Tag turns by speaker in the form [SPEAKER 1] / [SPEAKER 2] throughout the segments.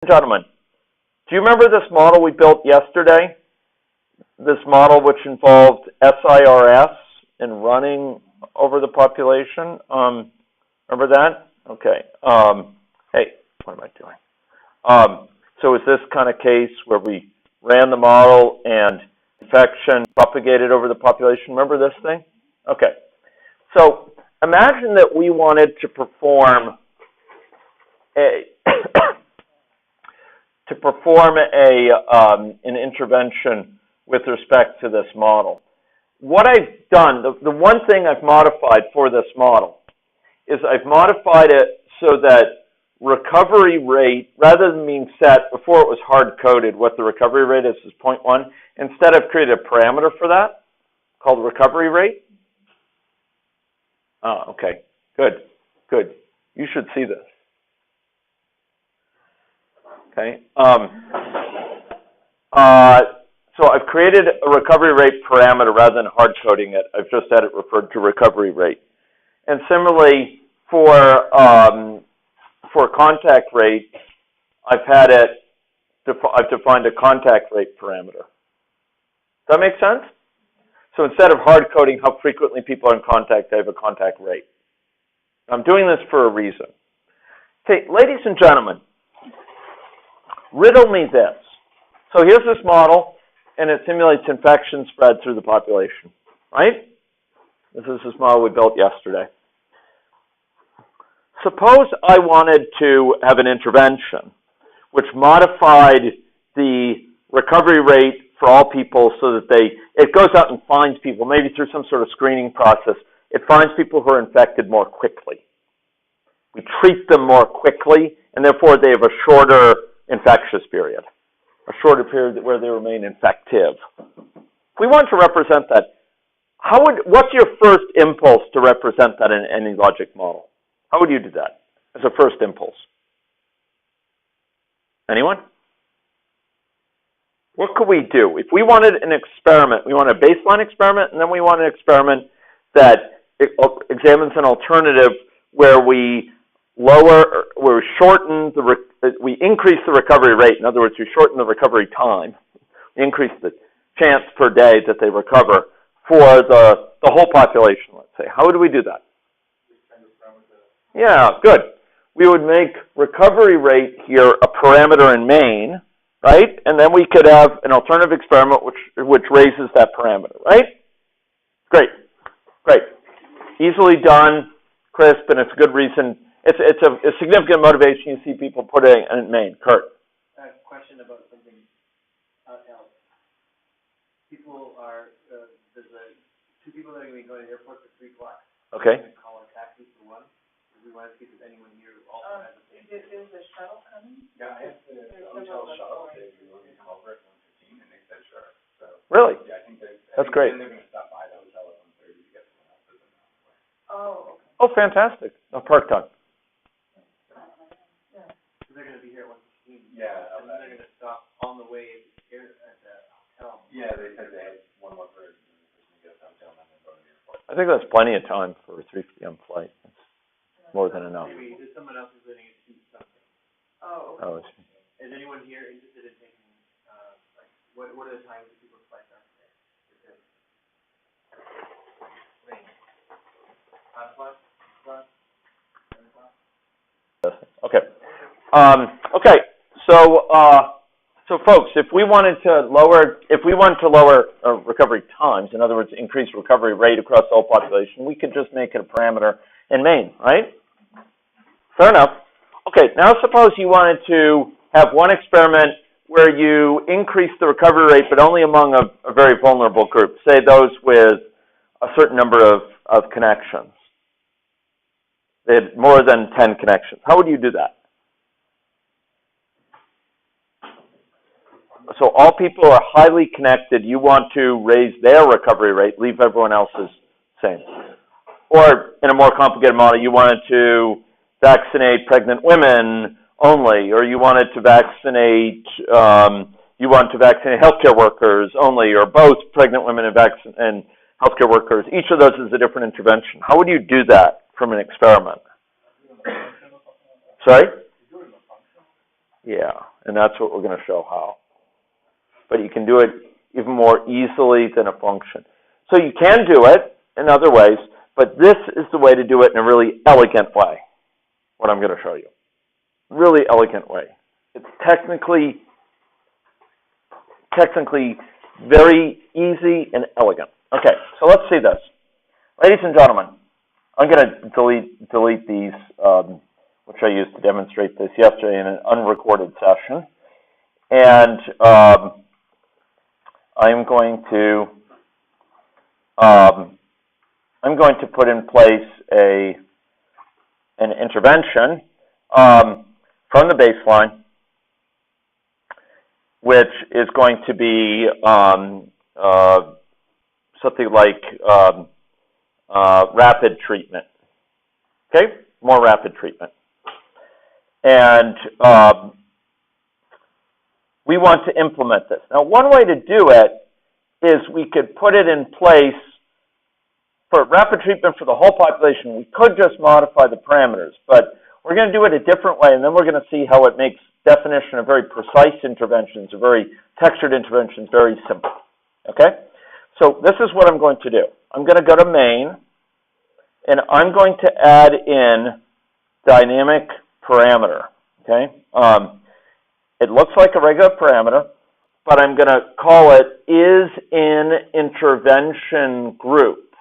[SPEAKER 1] Gentlemen, do you remember this model we built yesterday? This model which involved SIRS and running over the population? Remember that? Okay. Hey, what am I doing? So is this kind of case where we ran the model and infection propagated over the population? Remember this thing? Okay. So imagine that we wanted to perform an intervention with respect to this model. What I've done, the one thing I've modified for this model is I've modified it so that recovery rate, rather than being set, before it was hard-coded what the recovery rate is 0.1, instead I've created a parameter for that called recovery rate. Oh, okay, good. You should see this. Okay. So I've created a recovery rate parameter rather than hard coding it. I've just had it referred to recovery rate. And similarly, for contact rate, I've defined a contact rate parameter. Does that make sense? So instead of hard coding how frequently people are in contact, I have a contact rate. I'm doing this for a reason. Okay, ladies and gentlemen, riddle me this. So here's this model, and it simulates infection spread through the population, right? This is this model we built yesterday. Suppose I wanted to have an intervention which modified the recovery rate for all people so that it goes out and finds people, maybe through some sort of screening process, it finds people who are infected more quickly. We treat them more quickly, and therefore they have a shorter infectious period, a shorter period where they remain infective. If we want to represent that, what's your first impulse to represent that in any logic model? How would you do that as a first impulse? Anyone? What could we do? If we wanted an experiment, we want a baseline experiment, and then we want an experiment that examines an alternative where we we increase the recovery rate. In other words, we shorten the recovery time. We increase the chance per day that they recover for the whole population, let's say. How would we do that? Yeah, good. We would make recovery rate here a parameter in main, right? And then we could have an alternative experiment which raises that parameter, right? Great. Easily done, crisp, and it's a good reason. It's a significant motivation you see people put it in main. Kurt.
[SPEAKER 2] I have a question about something else. People are, there's two people that are going to be going to the airport for 3 o'clock.
[SPEAKER 1] Okay.
[SPEAKER 2] I'm going to call a taxi for one. We want to see if there's anyone here who also has the same.
[SPEAKER 3] Is the shuttle coming?
[SPEAKER 2] Yeah, I have the hotel shuttle. They were going to call for it at 1:15, and they said sure. So,
[SPEAKER 1] really?
[SPEAKER 2] Yeah, I think
[SPEAKER 1] that's great.
[SPEAKER 2] And they're going to stop by the hotel at 1:30 to get someone else's.
[SPEAKER 3] Oh, okay.
[SPEAKER 1] Oh, fantastic. No park time.
[SPEAKER 2] So they're going to be here at 1:15. Yeah. And then they're going to stop on the way here at the hotel. Yeah, they said they had one more person to get to the hotel and then go to the airport.
[SPEAKER 1] I think that's plenty of time for a 3 p.m. flight. That's more than enough.
[SPEAKER 2] Maybe there's someone else who's letting it do something.
[SPEAKER 3] Oh, okay.
[SPEAKER 1] Oh, I see.
[SPEAKER 2] Is anyone here interested in taking, what are the times that people's flights are today? Wait. 5 o'clock? 7 o'clock?
[SPEAKER 1] Okay. So folks, if we wanted to lower recovery times, in other words, increase recovery rate across the whole population, we could just make it a parameter in main, right? Fair enough. Okay, now suppose you wanted to have one experiment where you increase the recovery rate, but only among a very vulnerable group, say those with a certain number of connections. They had more than 10 connections. How would you do that? So all people are highly connected. You want to raise their recovery rate, leave everyone else's same. Or in a more complicated model, you wanted to vaccinate pregnant women only, or you wanted to vaccinate healthcare workers only, or both pregnant women and healthcare workers. Each of those is a different intervention. How would you do that from an experiment? Sorry? Yeah. and that's what we're going to show how. But you can do it even more easily than a function. So you can do it in other ways, but this is the way to do it in a really elegant way, what I'm going to show you. Really elegant way. It's technically very easy and elegant. Okay, so let's see this. Ladies and gentlemen, I'm going to delete these, which I used to demonstrate this yesterday in an unrecorded session. And I'm going to put in place an intervention from the baseline, which is going to be something like rapid treatment. Okay, more rapid treatment. And we want to implement this. Now, one way to do it is we could put it in place for rapid treatment for the whole population. We could just modify the parameters, but we're going to do it a different way, and then we're going to see how it makes definition of very precise interventions, or very textured interventions, very simple. Okay? So this is what I'm going to do. I'm going to go to main, and I'm going to add in dynamic parameter. Okay? It looks like a regular parameter, but I'm going to call it is in intervention group.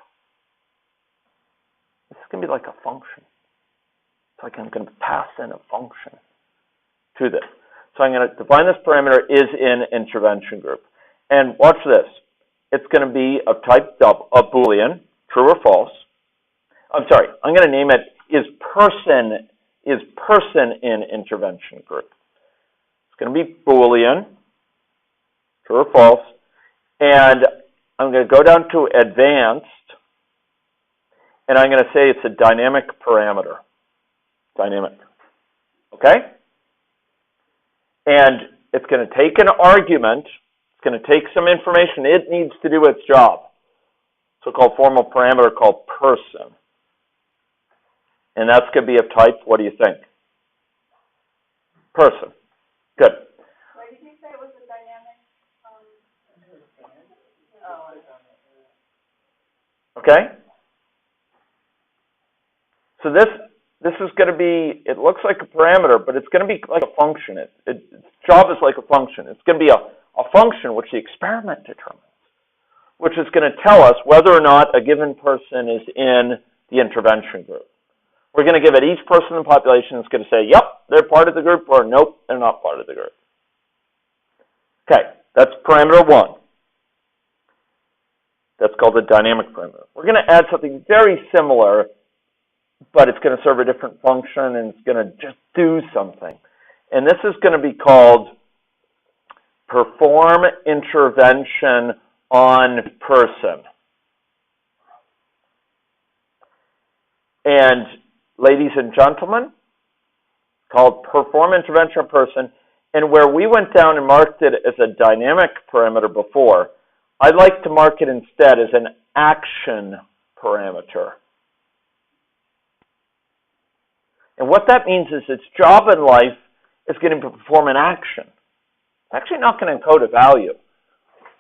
[SPEAKER 1] This is going to be like a function. It's like I'm going to pass in a function to this. So I'm going to define this parameter is in intervention group. And watch this. It's going to be of type Boolean, true or false. I'm sorry, I'm going to name it is person in intervention group. It's going to be Boolean, true or false. And I'm going to go down to advanced, and I'm going to say it's a dynamic parameter. Dynamic. Okay? And it's going to take an argument. It's going to take some information. It needs to do its job. So-called formal parameter called person. And that's going to be of type, what do you think? Person. Good.
[SPEAKER 3] Why did you say it was a dynamic?
[SPEAKER 1] Okay? So this is going to be, it looks like a parameter, but it's going to be like a function. Its job is like a function. It's going to be a function which the experiment determines, which is going to tell us whether or not a given person is in the intervention group. We're going to give it each person in the population. It's going to say, yep, they're part of the group, or nope, they're not part of the group. Okay, that's parameter one. That's called the dynamic parameter. We're going to add something very similar, but it's going to serve a different function, and it's going to just do something. And this is going to be called perform intervention on person. And ladies and gentlemen, called perform intervention on person. And where we went down and marked it as a dynamic parameter before, I'd like to mark it instead as an action parameter. And what that means is its job in life is going to perform an action. It's actually not going to encode a value.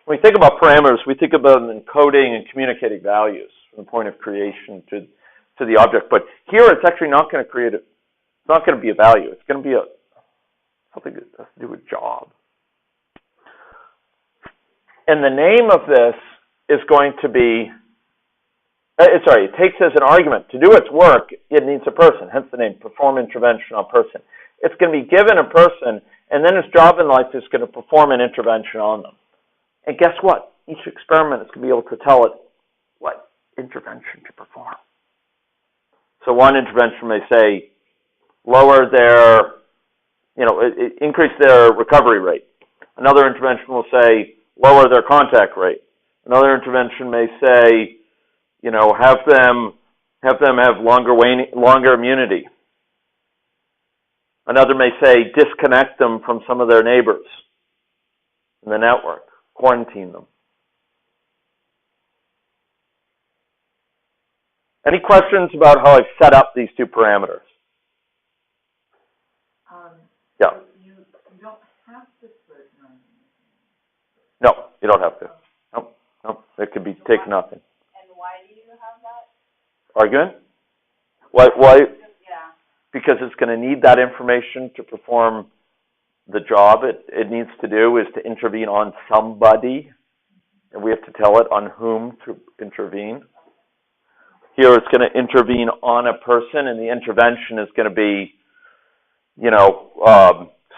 [SPEAKER 1] When we think about parameters, we think about encoding and communicating values from the point of creation to the object. But here it's actually not going to create it's not going to be a value. It's going to be something that has to do with job. And the name of this is going to be, it takes as an argument. To do its work, it needs a person, hence the name, perform intervention on person. It's going to be given a person, and then its job in life is going to perform an intervention on them. And guess what? Each experiment is going to be able to tell it what intervention to perform. So one intervention may say, lower their, increase their recovery rate. Another intervention will say, lower their contact rate. Another intervention may say, have them have longer immunity. Another may say, disconnect them from some of their neighbors in the network, quarantine them. Any questions about how I've set up these two parameters?
[SPEAKER 3] Um,
[SPEAKER 1] Yeah.
[SPEAKER 3] You don't
[SPEAKER 4] have to split money.
[SPEAKER 1] No, you don't have to. No, it could be take nothing.
[SPEAKER 3] And why do you have that?
[SPEAKER 1] Argument? Why?
[SPEAKER 3] Yeah.
[SPEAKER 1] Because it's going to need that information to perform the job it needs to do is to intervene on somebody, and we have to tell it on whom to intervene. Here it's going to intervene on a person, and the intervention is going to be,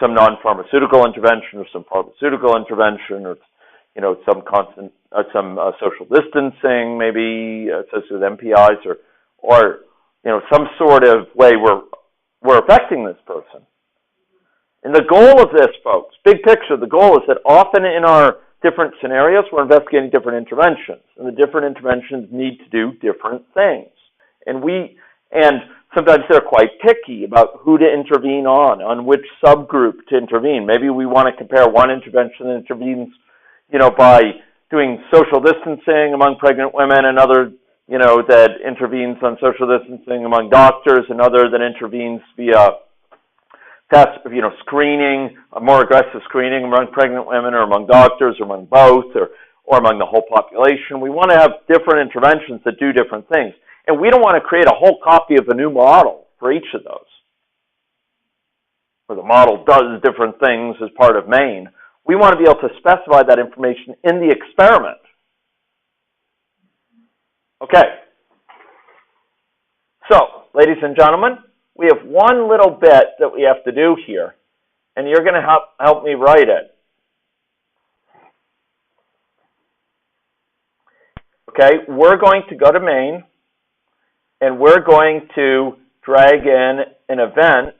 [SPEAKER 1] some non-pharmaceutical intervention or some pharmaceutical intervention or, some social distancing, maybe associated with MPIs or some sort of way we're affecting this person. And the goal of this, folks, big picture, the goal is that often in our different scenarios, we're investigating different interventions, and the different interventions need to do different things. And sometimes they're quite picky about who to intervene on which subgroup to intervene. Maybe we want to compare one intervention that intervenes, by doing social distancing among pregnant women, another, that intervenes on social distancing among doctors, another that intervenes via screening, a more aggressive screening among pregnant women or among doctors or among both or among the whole population. We want to have different interventions that do different things. And we don't want to create a whole copy of a new model for each of those, where the model does different things as part of Maine. We want to be able to specify that information in the experiment. Okay. So, ladies and gentlemen, we have one little bit that we have to do here, and you're going to help me write it. Okay, we're going to go to Maine, and we're going to drag in an event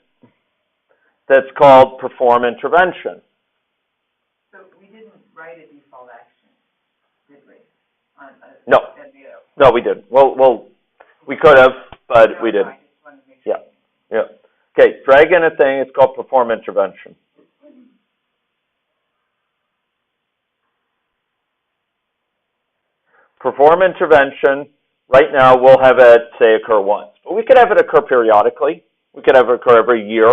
[SPEAKER 1] that's called perform intervention.
[SPEAKER 4] So we didn't write a default action, did we?
[SPEAKER 1] No, we didn't. Well, we could have, but we didn't. Yeah. Okay, drag in a thing. It's called perform intervention. Perform intervention, right now we'll have it, say, occur once. But we could have it occur periodically. We could have it occur every year.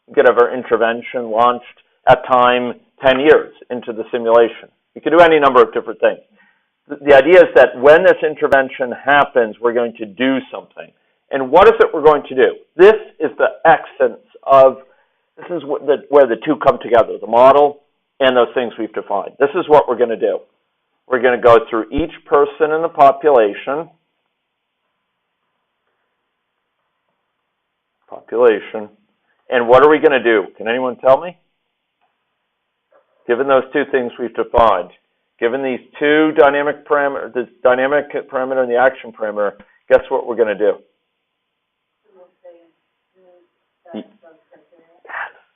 [SPEAKER 1] We could have our intervention launched at time 10 years into the simulation. We could do any number of different things. The idea is that when this intervention happens, we're going to do something. And what is it we're going to do? This is the essence of, this is where the two come together, the model and those things we've defined. This is what we're going to do. We're going to go through each person in the population, and what are we going to do? Can anyone tell me? Given those two things we've defined, given these two dynamic parameters, this dynamic parameter and the action parameter, guess what we're going to do?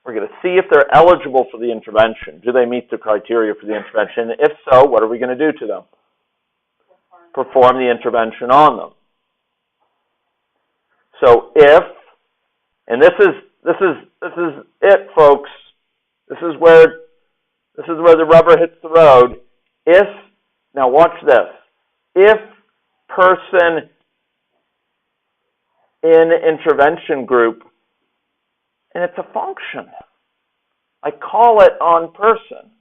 [SPEAKER 1] We're going to see if they're eligible for the intervention. Do they meet the criteria for the intervention? If so, what are we going to do to them? Perform the intervention on them. So if, and this is it, folks. This is where the rubber hits the road. If, now watch this. If person in intervention group, and it's a function. I call it on person.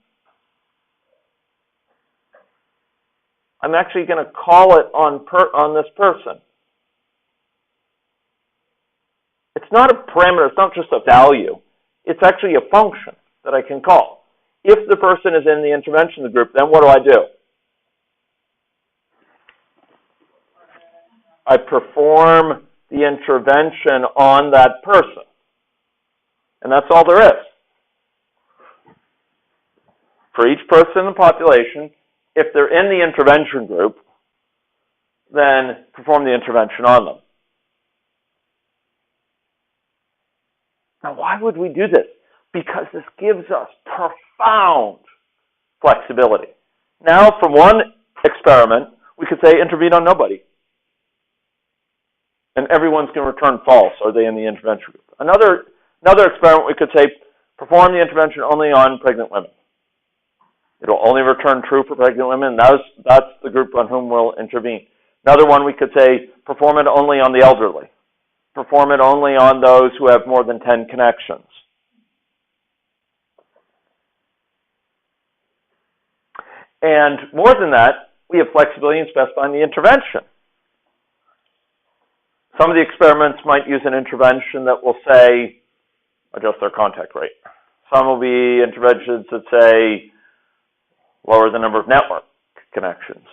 [SPEAKER 1] I'm actually going to call it on this person. It's not a parameter. It's not just a value. It's actually a function that I can call. If the person is in the intervention group, then what do? I perform the intervention on that person. And that's all there is. For each person in the population, if they're in the intervention group, then perform the intervention on them. Now, why would we do this? Because this gives us profound flexibility. Now, from one experiment, we could say intervene on nobody. And everyone's going to return false. Are they in the intervention group? Another experiment, we could say, perform the intervention only on pregnant women. It'll only return true for pregnant women. That's the group on whom we'll intervene. Another one, we could say, perform it only on the elderly. Perform it only on those who have more than 10 connections. And more than that, we have flexibility in specifying the intervention. Some of the experiments might use an intervention that will say, adjust their contact rate. Some will be interventions that say, lower the number of network connections.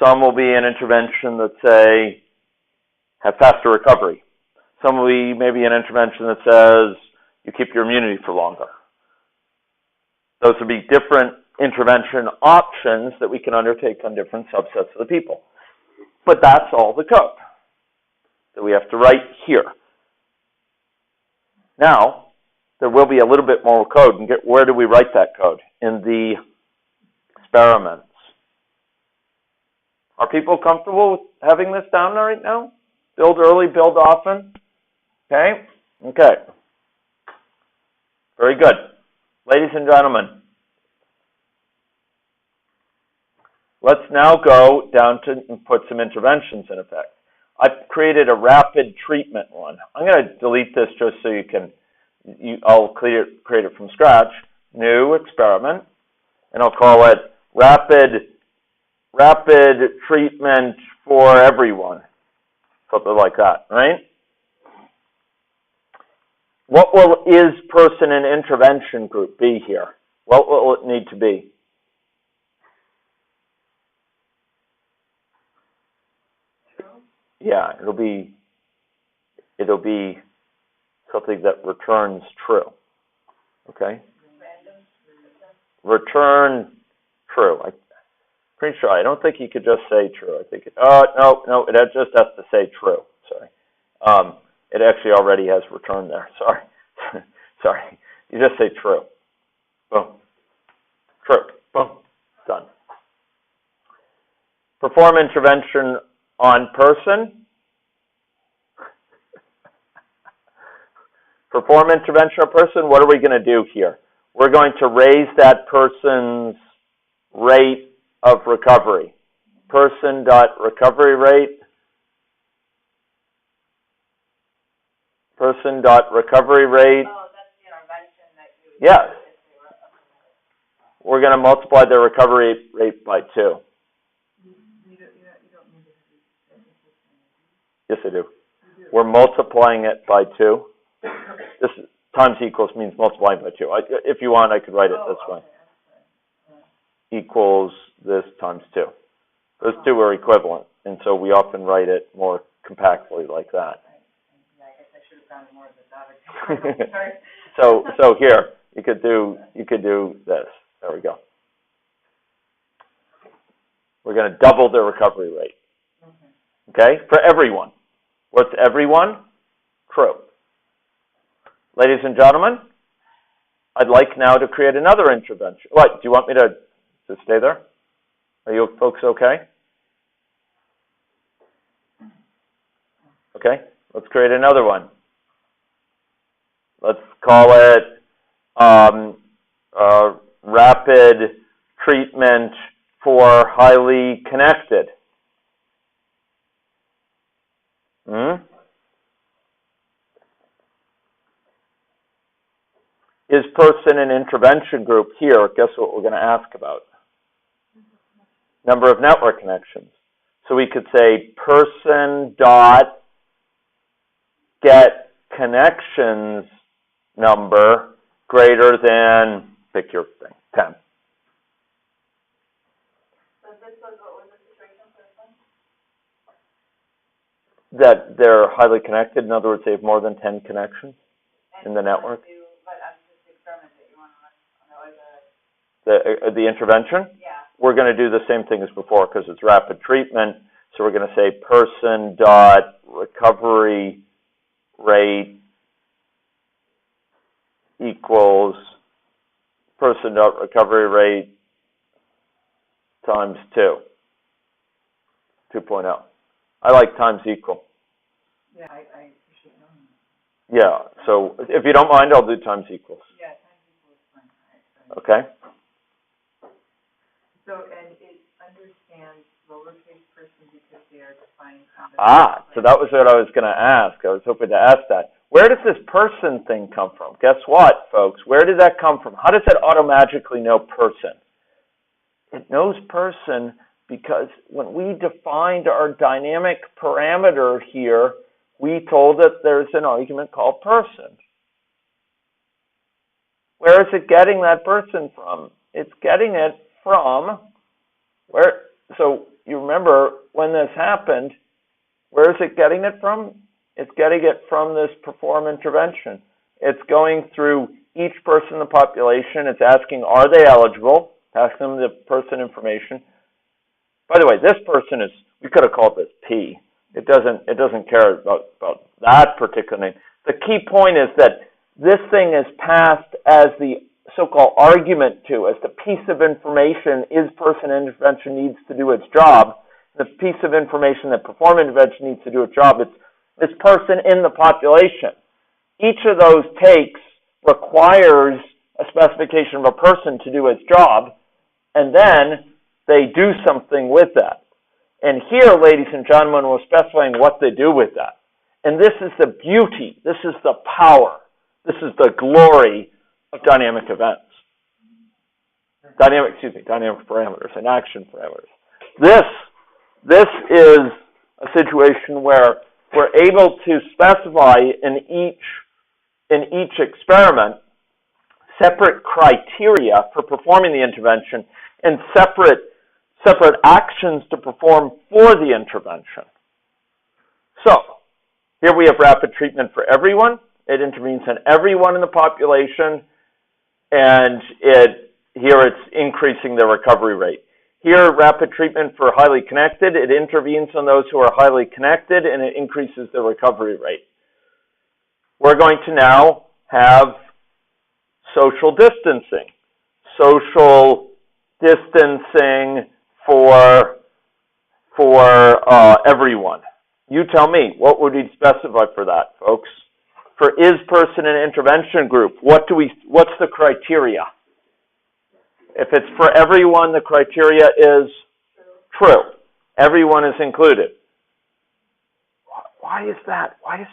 [SPEAKER 1] Some will be an intervention that say, have faster recovery. Some will be maybe an intervention that says, you keep your immunity for longer. Those would be different intervention options that we can undertake on different subsets of the people. But that's all the code that we have to write here. Now, there will be a little bit more code. And where do we write that code? In the experiments. Are people comfortable with having this down right now? Build early, build often. Okay? Okay. Very good. Ladies and gentlemen, let's now go down to and put some interventions in effect. I've created a rapid treatment one. I'm going to delete this just so you can, I'll create it from scratch. New experiment, and I'll call it rapid treatment for everyone. Something like that, right? What will is person and intervention group be here? What will it need to be? Yeah, it'll be something that returns true. Okay? Return true. I'm pretty sure. I don't think you could just say true. I think no, it just has to say true. Sorry. It actually already has return there. Sorry. Sorry. You just say true. Boom. True. Boom. Done. Perform intervention on person. Perform intervention on person. What are we going to do here? We're going to raise that person's rate of recovery. Person.recovery rate. Person.recovery rate.
[SPEAKER 3] Oh, that's the intervention that you would
[SPEAKER 1] Yes.
[SPEAKER 3] do if they were okay.
[SPEAKER 1] We're going to multiply their recovery rate by 2.
[SPEAKER 4] You don't need to.
[SPEAKER 1] Yes, I do. We're multiplying it by 2. This times equals means multiplying by 2. If you want, I could write it this way. Equals this times 2. Those two are equivalent, and so we often write it more compactly like that.
[SPEAKER 4] Yeah, I guess I should have gone more of the Sorry.
[SPEAKER 1] So here you could do this. There we go. We're going to double their recovery rate. Okay, for everyone. What's everyone? True. Ladies and gentlemen, I'd like now to create another intervention. What? Do you want me to stay there? Are you folks okay? Okay, let's create another one. Let's call it rapid treatment for highly connected. Is person an intervention group here? Guess what we're going to ask about? Number of network connections. So we could say person dot get connections number greater than, pick your thing, 10.
[SPEAKER 3] So this was, what was the situation for this one?
[SPEAKER 1] That they're highly connected. In other words, they have more than 10 connections in the network.
[SPEAKER 3] But I'm just the experiment that you want to run.
[SPEAKER 1] The intervention?
[SPEAKER 3] Yeah.
[SPEAKER 1] We're going to do the same thing as before because it's rapid treatment. So we're going to say person dot recovery rate equals person dot recovery rate times 2. 2.0. I like times equal.
[SPEAKER 4] Yeah, I appreciate knowing that.
[SPEAKER 1] Yeah, so if you don't mind, I'll do times equals.
[SPEAKER 4] Yeah, times equals fine. All right,
[SPEAKER 1] Okay?
[SPEAKER 4] So, and it understands lowercase person because they are defining.
[SPEAKER 1] So that was what I was going to ask. I was hoping to ask that. Where does this person thing come from? Guess what, folks? Where did that come from? How does it automagically know person? It knows person because when we defined our dynamic parameter here, we told it there's an argument called person. Where is it getting that person from? It's getting it from where, so you remember when this happened, where is it getting it from? It's getting it from this perform intervention. It's going through each person in the population. It's asking, are they eligible? Asking them the person information. By the way, this person is, we could have called this P. It doesn't care about that particular name. The key point is that this thing is passed as the so-called argument to, as the piece of information is person intervention needs to do its job. The piece of information that perform intervention needs to do its job, it's this person in the population. Each of those takes requires a specification of a person to do its job, and then they do something with that. And here, ladies and gentlemen, we're specifying what they do with that. And this is the beauty, this is the power, this is the glory of dynamic events. Dynamic parameters and action parameters. This is a situation where we're able to specify in each experiment separate criteria for performing the intervention and separate actions to perform for the intervention. So, here we have rapid treatment for everyone. It intervenes in everyone in the population, and here it's increasing the recovery rate. Here, rapid treatment for highly connected, it intervenes on those who are highly connected, and it increases the recovery rate. We're going to now have social distancing. Social distancing for everyone. You tell me, what would we specify for that, folks? For is person an intervention group, what's the criteria? If it's for everyone, the criteria is true. Everyone is included. Why is that? Why is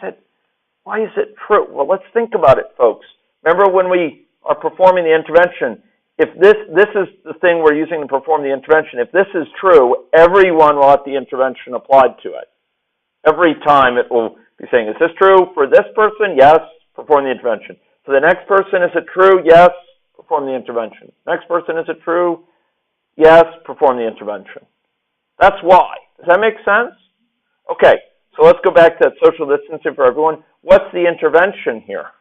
[SPEAKER 1] it true? Well, let's think about it, folks. Remember when we are performing the intervention, if this is the thing we're using to perform the intervention, if this is true, everyone will have the intervention applied to it. Every time it will be saying, is this true for this person? Yes, perform the intervention. For the next person, is it true? Yes, perform the intervention. Next person, is it true? Yes, perform the intervention. That's why. Does that make sense? Okay, so let's go back to that social distancing for everyone. What's the intervention here?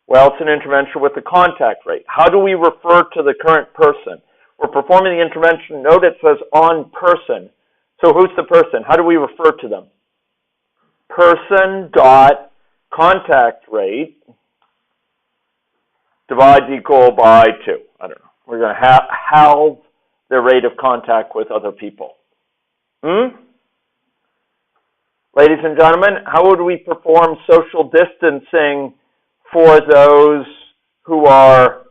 [SPEAKER 1] Well, it's an intervention with the contact rate. How do we refer to the current person? We're performing the intervention. Note it says on person. So who's the person? How do we refer to them? Person dot contact rate divide equal by 2. I don't know. We're going to halve the rate of contact with other people. Ladies and gentlemen, how would we perform social distancing for those who are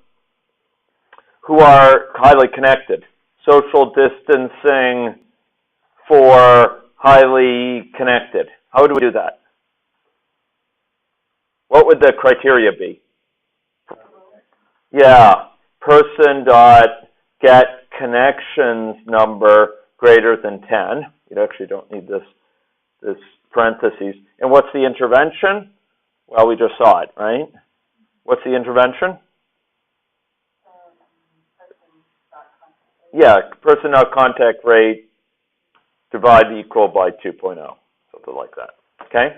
[SPEAKER 1] highly connected? Social distancing for highly connected. How would we do that? What would the criteria be? Yeah, person dot get connections number greater than 10. You actually don't need this parentheses. And what's the intervention? Well, we just saw it, right? What's the intervention? Yeah, person dot contact rate divide equal by 2.0, something like that. Okay.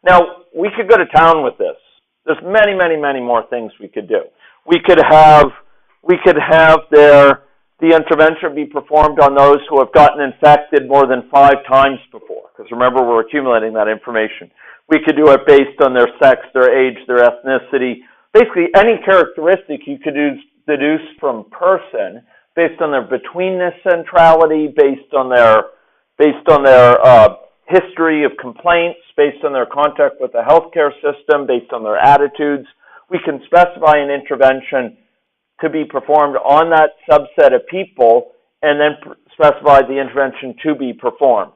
[SPEAKER 1] Now we could go to town with this. There's many, many, many more things we could do. We could have the intervention be performed on those who have gotten infected more than 5 times before, because remember, we're accumulating that information. We could do it based on their sex, their age, their ethnicity, basically any characteristic you could deduce from person based on their betweenness centrality, based on their history of complaints, based on their contact with the healthcare system, based on their attitudes. We can specify an intervention to be performed on that subset of people and then specify the intervention to be performed.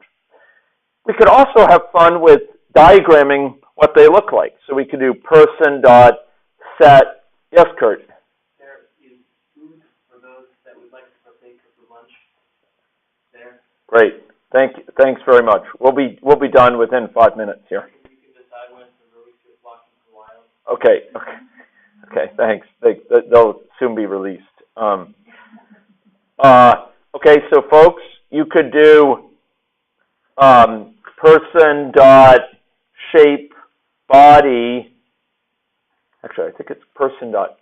[SPEAKER 1] We could also have fun with diagramming what they look like. So we could do person dot set. Yes, Kurt?
[SPEAKER 2] There is food for those
[SPEAKER 1] Great. Thanks very much. We'll be done within 5 minutes here.
[SPEAKER 2] You can decide when to release your blocking for a while.
[SPEAKER 1] Okay. Thanks. They'll soon be released. Okay, so folks, you could do person dot shape body. Actually, I think it's person dot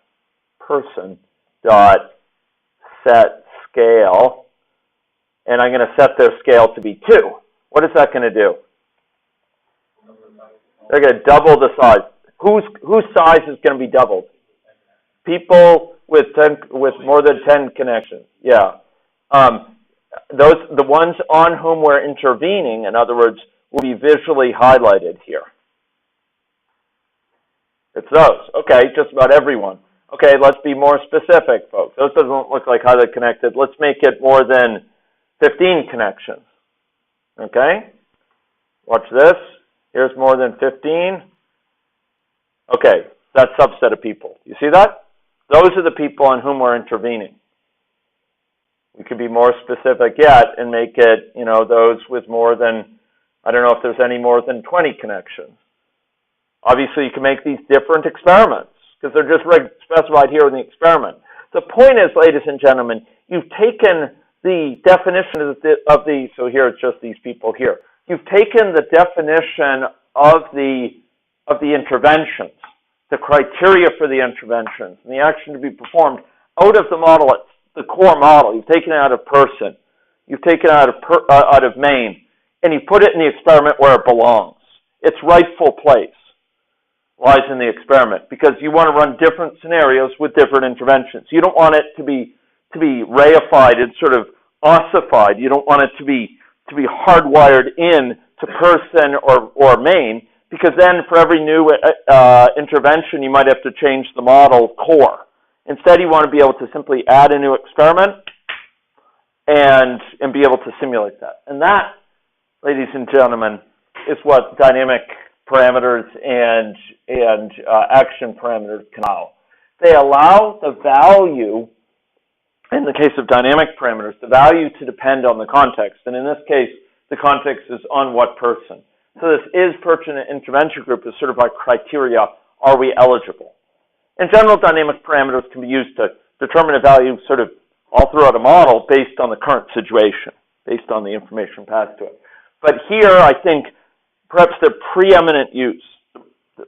[SPEAKER 1] set scale, and I'm going to set their scale to be 2. What is that going to do? They're going to double the size. Whose size is going to be doubled? People with more than 10 connections. Yeah. The ones on whom we're intervening, in other words, will be visually highlighted here. It's those. Okay, just about everyone. Okay, let's be more specific, folks. Those doesn't look like highly connected. Let's make it more than 15 connections. Okay? Watch this. Here's more than 15. Okay, that subset of people. You see that? Those are the people on whom we're intervening. We could be more specific yet and make it, those with more than, I don't know if there's any more than 20 connections. Obviously, you can make these different experiments because they're just specified here in the experiment. The point is, ladies and gentlemen, you've taken the definition of the so here it's just these people here. You've taken the definition of the interventions, the criteria for the interventions, and the action to be performed out of the model, the core model. You've taken it out of person. You've taken it out of main, and you put it in the experiment where it belongs. Its rightful place lies in the experiment because you want to run different scenarios with different interventions. You don't want it to be reified and sort of ossified. You don't want it to be hardwired in to person or main, because then for every new intervention you might have to change the model core. Instead, you want to be able to simply add a new experiment and be able to simulate that. And that, ladies and gentlemen, is what dynamic parameters and action parameters can allow. They allow the value, in the case of dynamic parameters, the value to depend on the context. And in this case, the context is on what person. So this is pertinent intervention group is sort of our criteria, are we eligible? In general, dynamic parameters can be used to determine a value sort of all throughout a model based on the current situation, based on the information passed to it. But here, I think, perhaps the preeminent use, the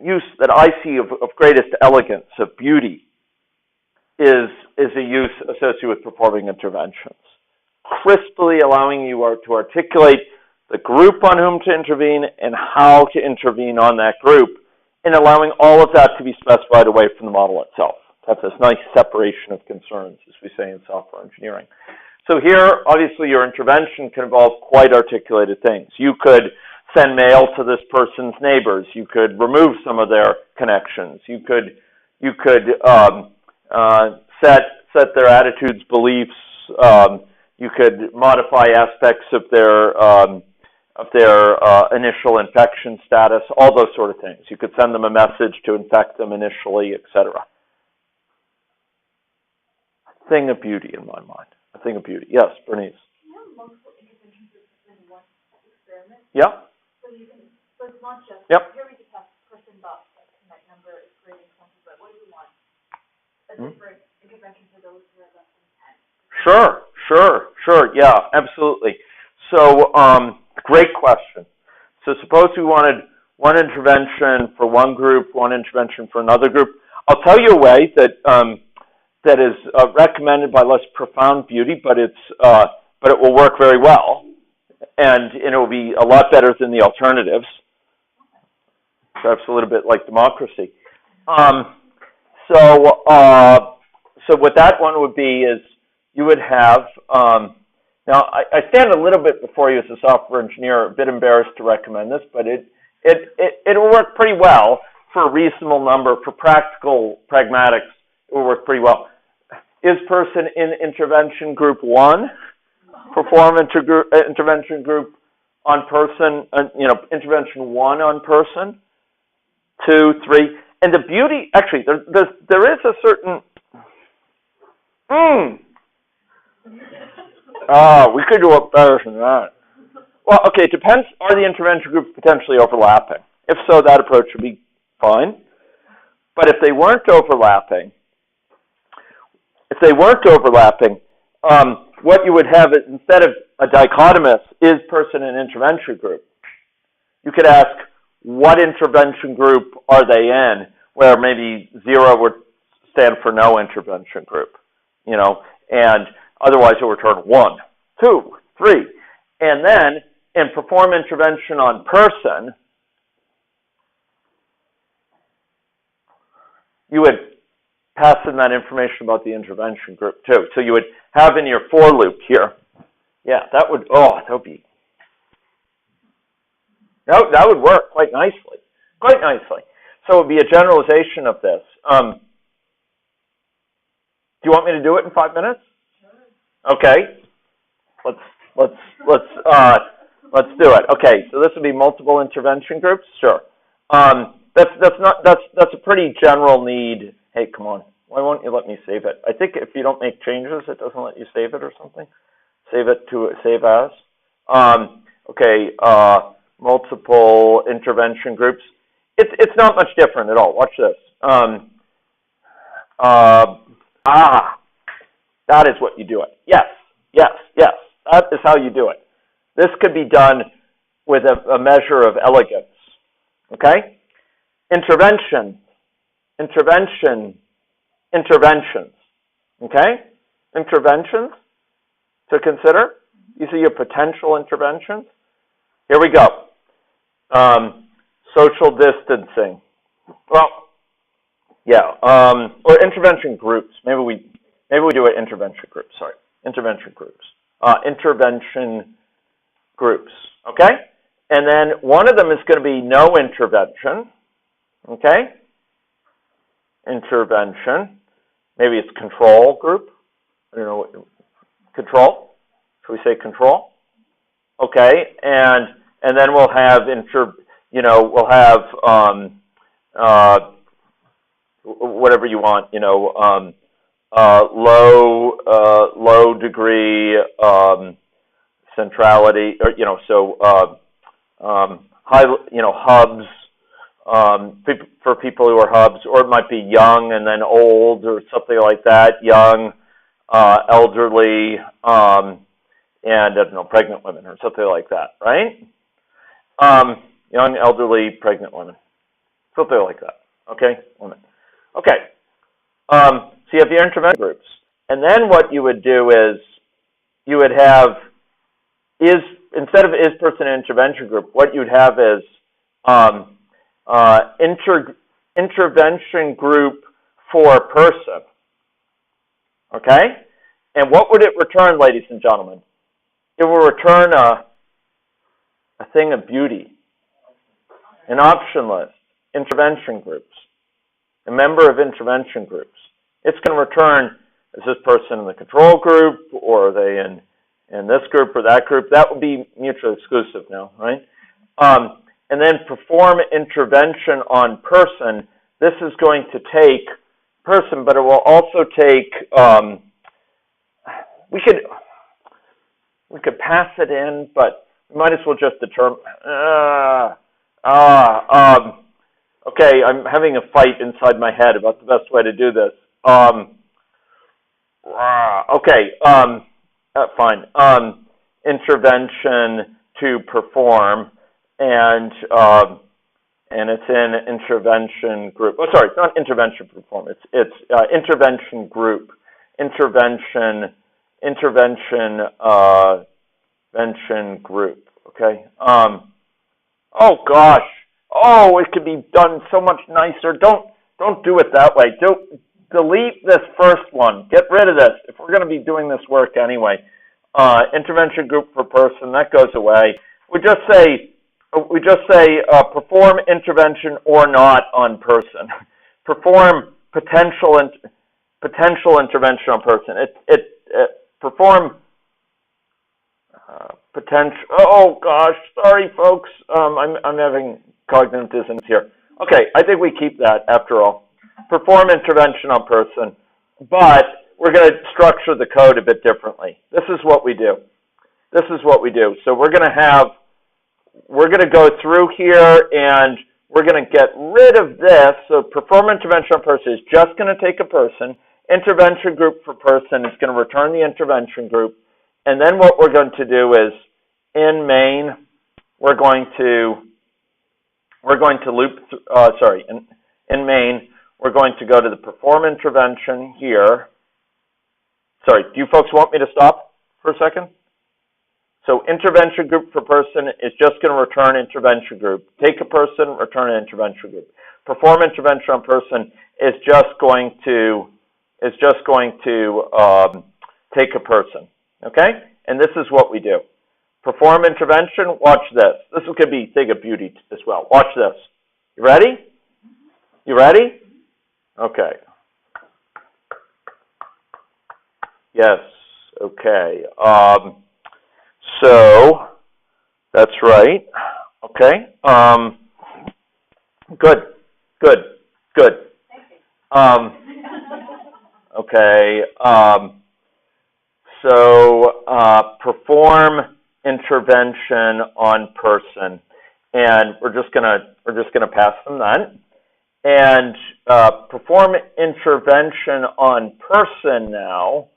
[SPEAKER 1] use that I see of greatest elegance, of beauty, is a use associated with performing interventions. Crisply allowing you to articulate the group on whom to intervene and how to intervene on that group, and allowing all of that to be specified away from the model itself. That's this nice separation of concerns, as we say in software engineering. So here, obviously, your intervention can involve quite articulated things. You could send mail to this person's neighbors. You could remove some of their connections. You could set their attitudes, beliefs. You could modify aspects of their initial infection status, all those sort of things. You could send them a message to infect them initially, etc. A thing of beauty in my mind. A thing of beauty. Yes, Bernice.
[SPEAKER 3] You have multiple interventions in one experiment.
[SPEAKER 1] Yeah.
[SPEAKER 3] So it's not just,
[SPEAKER 1] yep.
[SPEAKER 3] Here we just have person dot connect number is greater than 20, but what do you want? A different intervention for those who are less than 10. Sure. Yeah, absolutely. So, great question. So suppose we wanted one intervention for one group, one intervention for another group. I'll tell you a way that is recommended by less profound beauty, but it will work very well, and it will be a lot better than the alternatives. Perhaps a little bit like democracy. So what that one would be is you would have. Now, I stand a little bit before you as a software engineer, a bit embarrassed to recommend this, but it'll work pretty well for a reasonable number. For practical pragmatics, it will work pretty well. Is person in intervention group 1? Perform intervention group on person, intervention 1 on person, 2, 3. And the beauty, actually, there is a certain,
[SPEAKER 1] Oh, we could do it better than that. Well, okay, it depends. Are the intervention groups potentially overlapping? If so, that approach would be fine. But if they weren't overlapping, what you would have is, instead of a dichotomous is person and intervention group, you could ask, what intervention group are they in, where maybe 0 would stand for no intervention group, and otherwise it would return 1, 2, 3. And then, in perform intervention on person, you would pass in that information about the intervention group too. So you would have in your for loop here. Yeah, that would work quite nicely. So it would be a generalization of this. Do you want me to do it in 5 minutes? Sure. Okay. Let's do it. Okay, so this would be multiple intervention groups. Sure. That's a pretty general need. Hey, come on. Why won't you let me save it? I think if you don't make changes, it doesn't let you save it or something. Save it to save as. Okay. Multiple intervention groups. It's not much different at all. Watch this. That is what you do it. Yes. That is how you do it. This could be done with a measure of elegance. Okay? Interventions. Okay? Interventions to consider. These are your potential interventions. Here we go. Social distancing. Well, yeah. Or intervention groups. Maybe we do it intervention groups. Sorry. Intervention groups. Intervention groups. Okay? And then one of them is going to be no intervention. Okay? Intervention. Maybe it's control group. I don't know. Control. Should we say control? Okay. And then we'll have whatever you want, low degree centrality, or high, hubs for people who are hubs, or it might be young and then old or something like that. Young, elderly, and I don't know, pregnant women or something like that, right? Young, elderly, pregnant women, something like that. Okay, women. Okay. So you have your intervention groups, and then what you would do is you would have instead of is person intervention group, what you'd have is intervention group for person. Okay, and what would it return, ladies and gentlemen? It will return a thing of beauty, an option list, intervention groups, a member of intervention groups. It's going to return, is this person in the control group, or are they in this group or that group? That would be mutually exclusive now, right? And then perform intervention on person. This is going to take person, but it will also take, we could pass it in, but we might as well just determine, okay, I'm having a fight inside my head about the best way to do this. Fine. Intervention to perform, and it's in intervention group. Oh, sorry, it's not intervention perform. It's intervention group. Intervention group. Okay. Oh gosh. Oh, it could be done so much nicer. Don't do it that way. Delete this first one. Get rid of this. If we're going to be doing this work anyway, intervention group for person, that goes away. We just say perform intervention or not on person. Perform potential intervention on person. Perform potential. Oh gosh, sorry folks. I'm having cognitive dissonance here. Okay, I think we keep that after all. Perform intervention on person, but structure the code a bit differently. This is what we do. So we're going to go through here and we're going to get rid of this. So perform intervention on person is just going to take a person. Intervention group for person is going to return the intervention group. And then what we're going to do is in main, we're going to loop, in main, we're going to go to the perform intervention here. Sorry, do you folks want me to stop for a second? So intervention group for person is just going to return intervention group. Take a person, return an intervention group. Perform intervention on person is just going to take a person. Okay? And this is what we do. Perform intervention, watch this. This could be thing of beauty as well. Watch this. You ready? You ready? Okay. Yes. Okay. So that's right. Okay. Good. Okay. So perform intervention on person, and we're just gonna pass them that. And perform intervention on person now.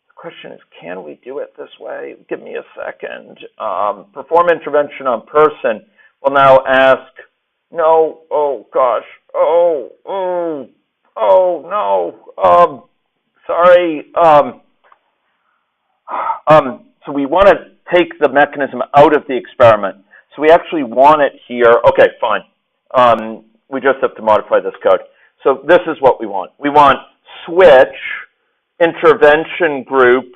[SPEAKER 1] The question is, can we do it this way? Give me a second. Perform intervention on person. We'll now ask, no, oh gosh, oh no, sorry. So we want to take the mechanism out of the experiment. So we actually want it here. Okay, fine. We just have to modify this code. So this is what we want. We want switch intervention group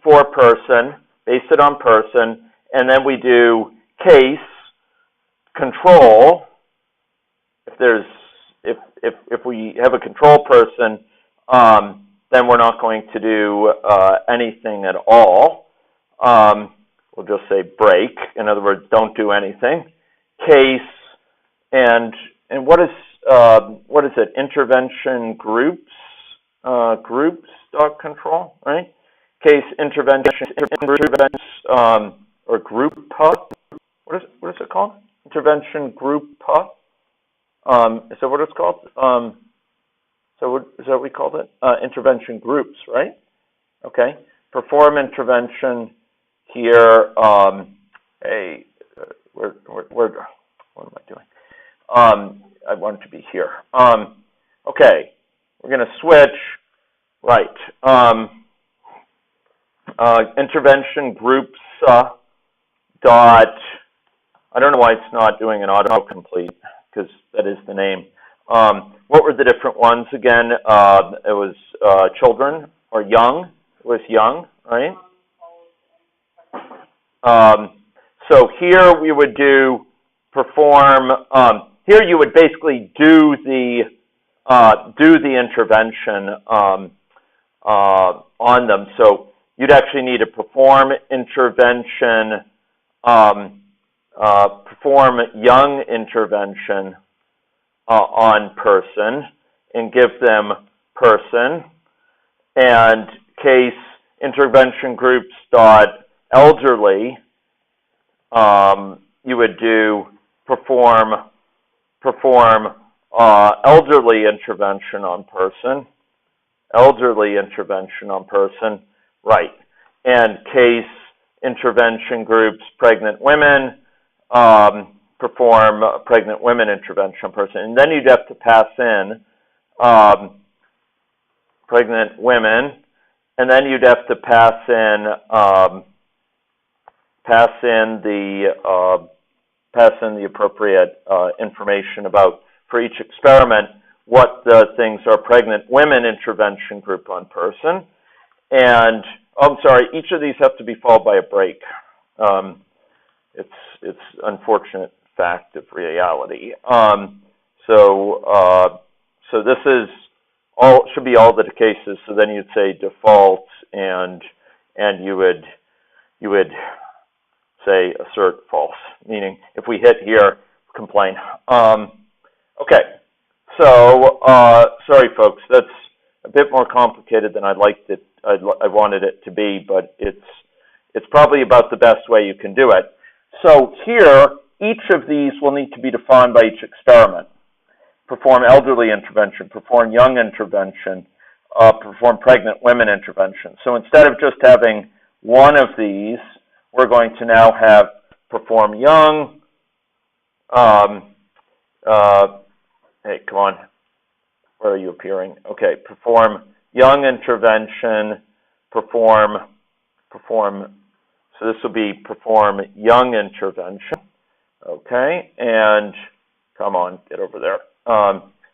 [SPEAKER 1] for person, base it on person, and then we do case control. If we have a control person, then we're not going to do anything at all. We'll just say break. In other words, don't do anything. Case and what is it? Intervention groups dot control, right? Case intervention or group. What is it called? Intervention group. Is that what it's called? Is that what we called it? Intervention groups, right? Okay. Perform intervention here. What am I doing? I want it to be here. Okay. We're going to switch. Right. Intervention groups dot. I don't know why it's not doing an autocomplete, because that is the name. What were the different ones again? It was children or young. It was young, right? So here we would do perform. Here you would basically do the intervention on them. So you'd actually need to perform intervention, perform young intervention on person, and give them person, and case intervention groups dot elderly. You would do perform elderly intervention on person, right? And case intervention groups pregnant women, perform pregnant women intervention on person, and then you'd have to pass in pregnant women, and then you'd have to pass in the appropriate information about, for each experiment, what the things are: pregnant women intervention group on person, and each of these have to be followed by a break. It's unfortunate fact of reality. So this is all, should be all the cases. So then you'd say default, and you would say assert false, meaning if we hit here, complain. Okay, so sorry folks, that's a bit more complicated than I wanted it to be, but it's probably about the best way you can do it. So here, each of these will need to be defined by each experiment. Perform elderly intervention, perform young intervention, perform pregnant women intervention. So instead of just having one of these, we're going to now have perform young, hey, come on, where are you appearing? Okay, perform young intervention, perform, so this will be perform young intervention, okay, and come on, get over there.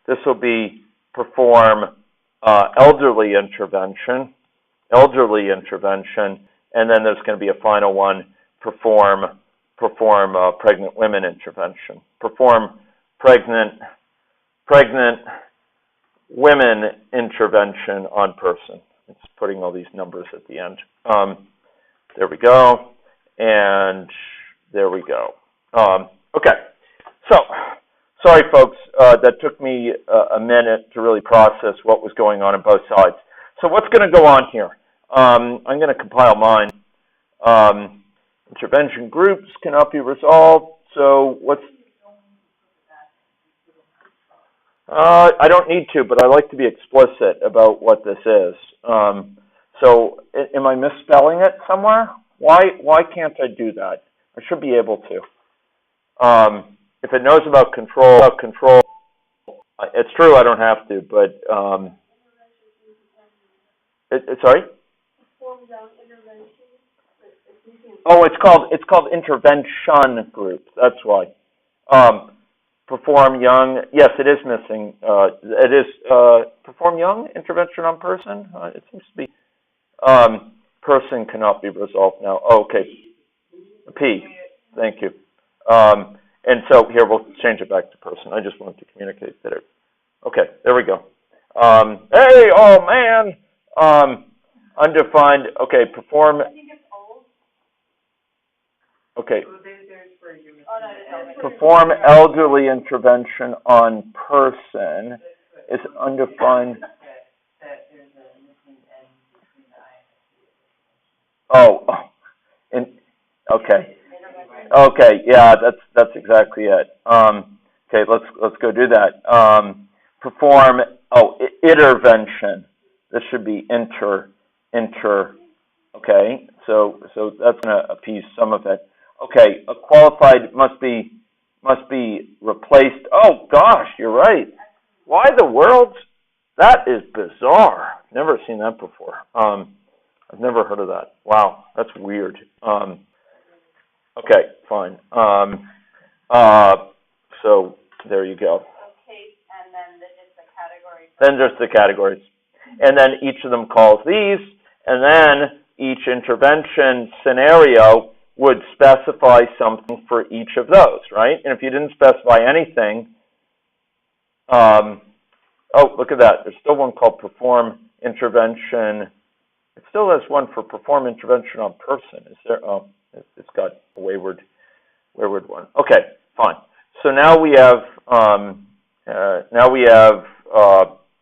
[SPEAKER 1] This will be perform elderly intervention, and then there's going to be a final one, perform pregnant women intervention. Perform pregnant women intervention on person. It's putting all these numbers at the end. There we go, and there we go. Okay, so sorry, folks, that took me a minute to really process what was going on both sides. So what's going to go on here? I'm going to compile mine. Intervention groups cannot be resolved. So what's... I don't need to, but I like to be explicit about what this is. So am I misspelling it somewhere? Why can't I do that? I should be able to. If it knows about control, it's true I don't have to, but sorry? Oh, it's called intervention group. That's why. Perform young. Yes, it is missing. It is perform young intervention on person. It seems to be person cannot be resolved now. Oh, okay. P. Thank you. And so here we'll change it back to person. I just wanted to communicate that it. Okay, there we go. Hey, oh man. Undefined. Okay, perform. Okay. Perform elderly intervention on person is undefined. Oh, okay. Okay, yeah, that's exactly it. Okay, let's go do that. Perform intervention. This should be inter. Okay, so that's gonna appease some of it. Okay, a qualified must be replaced. Oh gosh, you're right. Why the world? That is bizarre. Never seen that before. I've never heard of that. Wow, that's weird. Okay, fine. So there you go.
[SPEAKER 3] Okay, and then just the categories.
[SPEAKER 1] Then just the categories. And then each of them calls these, and then each intervention scenario would specify something for each of those, right? And if you didn't specify anything, oh, look at that. There's still one called perform intervention. It still has one for perform intervention on person. Is there? Oh, it's got a wayward one. Okay, fine. So now we have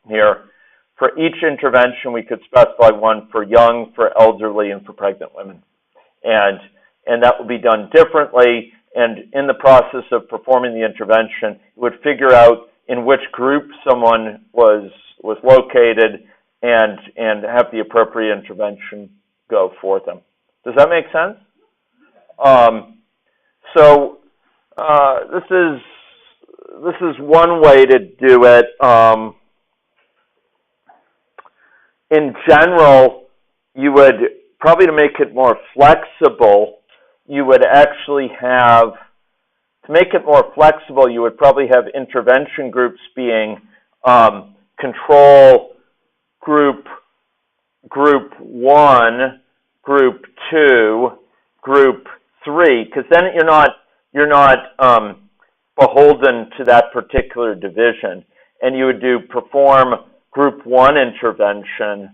[SPEAKER 1] here, for each intervention, we could specify one for young, for elderly, and for pregnant women. And that would be done differently. And in the process of performing the intervention, it would figure out in which group someone was located and have the appropriate intervention go for them. Does that make sense? So this is one way to do it. In general, you would probably, to make it more flexible, you would actually have, to make it more flexible, you would probably have intervention groups being control group 1, group 2, group 3, because then you're not beholden to that particular division, and you would do perform group 1 intervention,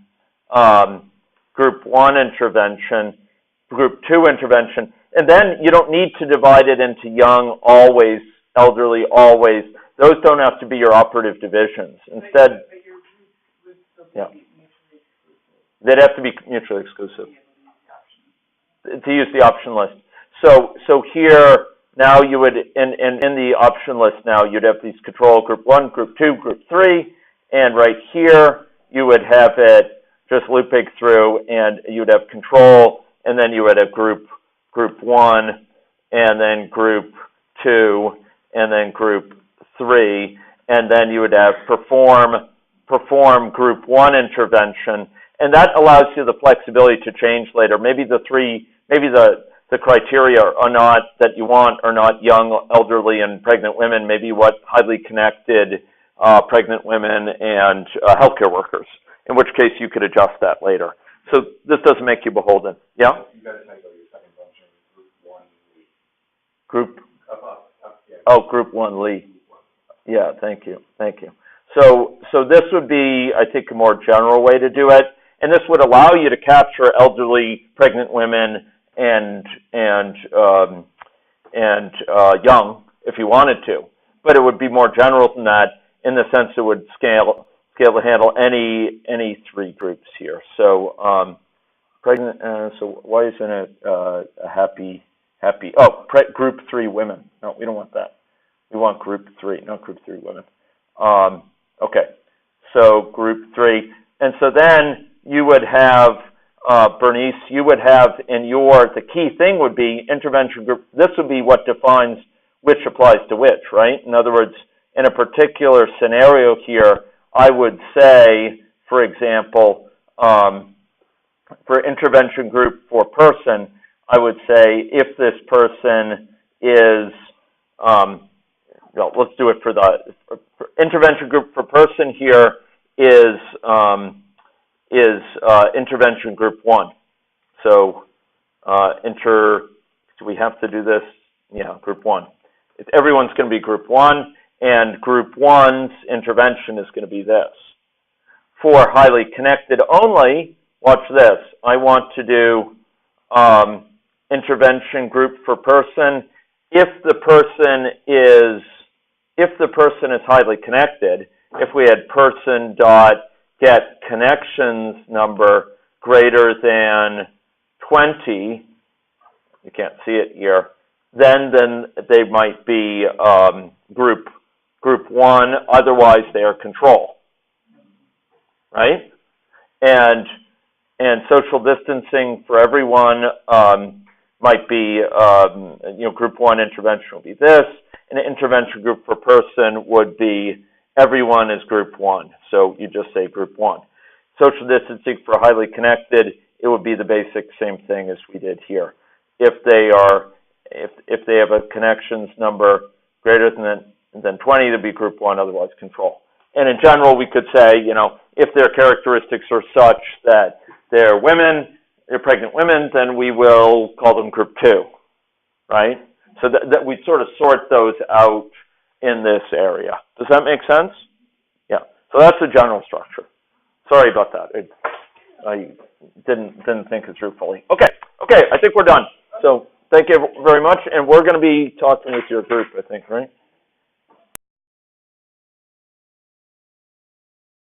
[SPEAKER 1] group 1 intervention, group 2 intervention, and then you don't need to divide it into young always, elderly always. Those don't have to be your operative divisions. Instead,
[SPEAKER 4] But your group would still
[SPEAKER 1] Yeah.
[SPEAKER 4] Be mutually exclusive.
[SPEAKER 1] They'd have to be mutually exclusive
[SPEAKER 4] Be able to use the option.
[SPEAKER 1] to use the option list. So here, now you would, in the option list now, you'd have these control group 1, group 2, group 3, and right here, you would have it just looping through, and you'd have control, and then you would have group 1, and then group 2, and then group 3, and then you would have perform group 1 intervention, and that allows you the flexibility to change later. Maybe the criteria are not that you want are not young, elderly, and pregnant women. Maybe what highly connected pregnant women and healthcare workers. In which case you could adjust that later. So this doesn't make you beholden. Yeah.
[SPEAKER 2] You got to type out your second function, group 1 lead.
[SPEAKER 1] Group.
[SPEAKER 2] Yeah.
[SPEAKER 1] Oh, group 1 lead. Yeah. Thank you. So this would be, I think, a more general way to do it, and this would allow you to capture elderly, pregnant women and young if you wanted to, but it would be more general than that in the sense it would scale to handle any 3 groups here. So pregnant. So why isn't it a happy? Oh, group 3 women. No, we don't want that. We want group 3, not group 3 women. Okay. So group 3, and so then you would have. Bernice, you would have the key thing would be intervention group. This would be what defines which applies to which, right? In other words, in a particular scenario here, I would say, for example, for intervention group for person, I would say if this person is, let's do it for intervention group for person here is intervention group 1. So do we have to do this? Yeah, group 1. Everyone's going to be group 1, and group 1's intervention is going to be this. For highly connected only, watch this. I want to do intervention group for person if the person is highly connected. If we had person dot get connections number greater than 20, you can't see it here, then they might be group 1, otherwise they are control, right? And social distancing for everyone might be, group 1 intervention will be this, and an intervention group for person would be everyone is group 1, so you just say group 1. Social distancing for highly connected, it would be the basic same thing as we did here. If they have a connections number greater than 20, it'd be group 1, otherwise control. And in general, we could say, if their characteristics are such that they're pregnant women, then we will call them group 2, right? So that we sort of sort those out in this area. Does that make sense? Yeah. So that's the general structure. Sorry about that. I didn't think it through fully. Okay. I think we're done. So thank you very much, and we're going to be talking with your group, I think, right?